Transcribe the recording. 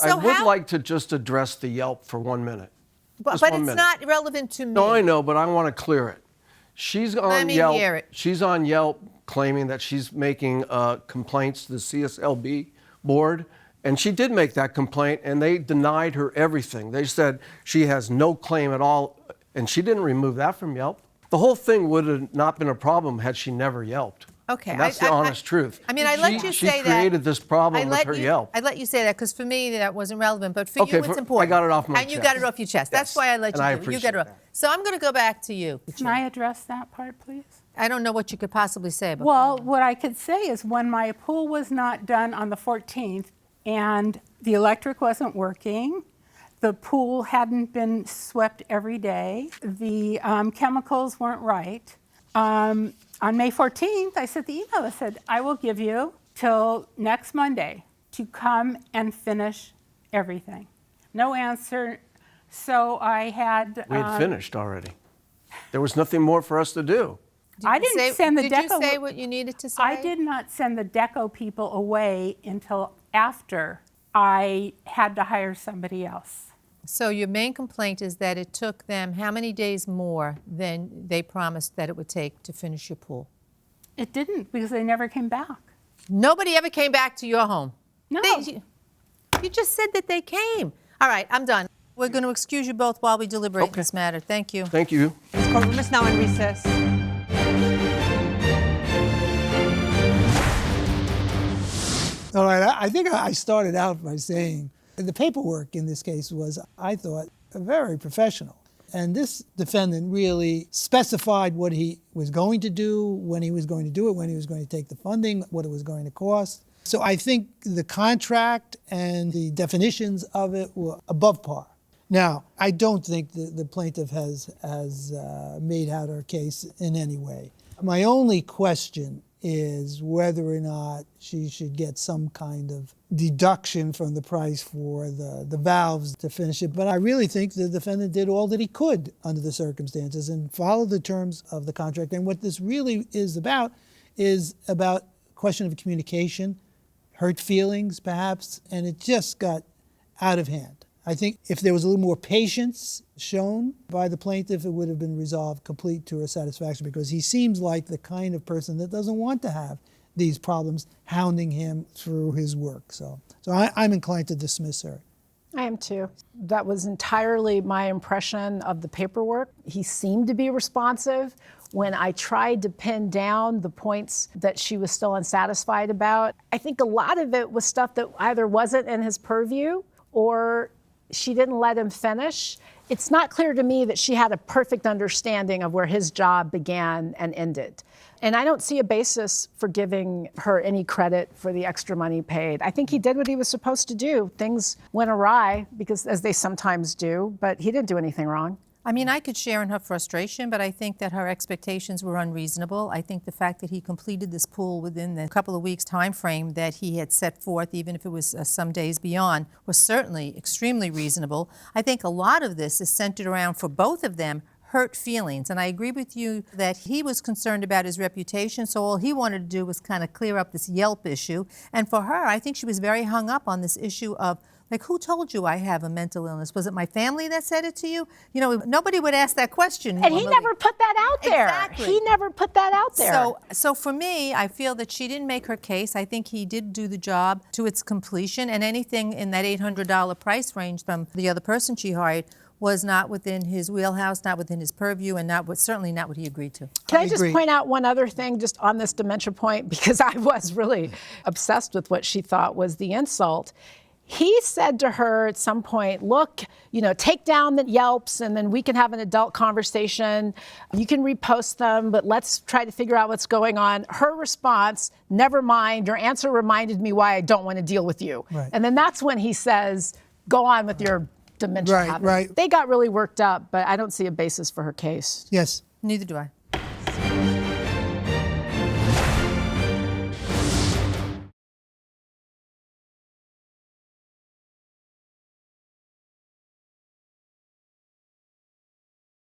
I would like to just address the Yelp for 1 minute. But it's not relevant to me. No, I know, but I want to clear it. She's on Let me Yelp. hear it. She's on Yelp claiming that she's making complaints to the CSLB board. And she did make that complaint, and they denied her everything. They said she has no claim at all, and she didn't remove that from Yelp. The whole thing would have not been a problem had she never Yelped. Okay. And that's the honest truth. I mean, I let you say that. She created this problem with her Yelp. I let you say that because for me that wasn't relevant, but for you it's important. I got it off my chest. And you got it off your chest. That's why I let you do it. You got it off. So I'm going to go back to you. Can I address that part, please? I don't know what you could possibly say about that. Well, what I could say is when my pool was not done on the 14th and the electric wasn't working, the pool hadn't been swept every day, the chemicals weren't right. On May 14th, I sent the email that said, I will give you till next Monday to come and finish everything. No answer. So I had... We had finished already. There was nothing more for us to do. I didn't send the Deco... Did you say what you needed to say? I did not send the Deco people away until after I had to hire somebody else. So your main complaint is that it took them how many days more than they promised that it would take to finish your pool? It didn't, because they never came back. Nobody ever came back to your home? No. You just said that they came. All right, I'm done. We're going to excuse you both while we deliberate this matter. Thank you. Thank you. This courtroom is now in recess. All right, I think I started out by saying the paperwork in this case was, I thought, very professional. And this defendant really specified what he was going to do, when he was going to do it, when he was going to take the funding, what it was going to cost. So I think the contract and the definitions of it were above par. Now, I don't think the plaintiff has made out her case in any way. My only question is whether or not she should get some kind of deduction from the price for the valves to finish it. But I really think the defendant did all that he could under the circumstances and followed the terms of the contract. And what this really is about question of communication, hurt feelings perhaps, and it just got out of hand. I think if there was a little more patience shown by the plaintiff, it would have been resolved complete to her satisfaction, because he seems like the kind of person that doesn't want to have these problems hounding him through his work. So I'm inclined to dismiss her. I am too. That was entirely my impression of the paperwork. He seemed to be responsive. When I tried to pin down the points that she was still unsatisfied about, I think a lot of it was stuff that either wasn't in his purview or she didn't let him finish. It's not clear to me that she had a perfect understanding of where his job began and ended. And I don't see a basis for giving her any credit for the extra money paid. I think he did what he was supposed to do. Things went awry, because as they sometimes do, but he didn't do anything wrong. I mean, I could share in her frustration, but I think that her expectations were unreasonable. I think the fact that he completed this pool within the couple of weeks time frame that he had set forth, even if it was some days beyond, was certainly extremely reasonable. I think a lot of this is centered around, for both of them, hurt feelings. And I agree with you that he was concerned about his reputation, so all he wanted to do was kind of clear up this Yelp issue. And for her, I think she was very hung up on this issue of, like, who told you I have a mental illness? Was it my family that said it to you? You know, nobody would ask that question. And he never put that out there. Exactly. He never put that out there. So for me, I feel that she didn't make her case. I think he did do the job to its completion, and anything in that $800 price range from the other person she hired was not within his wheelhouse, not within his purview, and certainly not what he agreed to. Can I just point out one other thing just on this dementia point, because I was really obsessed with what she thought was the insult. He said to her at some point, look, take down the Yelps and then we can have an adult conversation. You can repost them, but let's try to figure out what's going on. Her response, never mind, your answer reminded me why I don't want to deal with you. Right. And then that's when he says, go on with your dementia habit. Right. They got really worked up, but I don't see a basis for her case. Yes. Neither do I.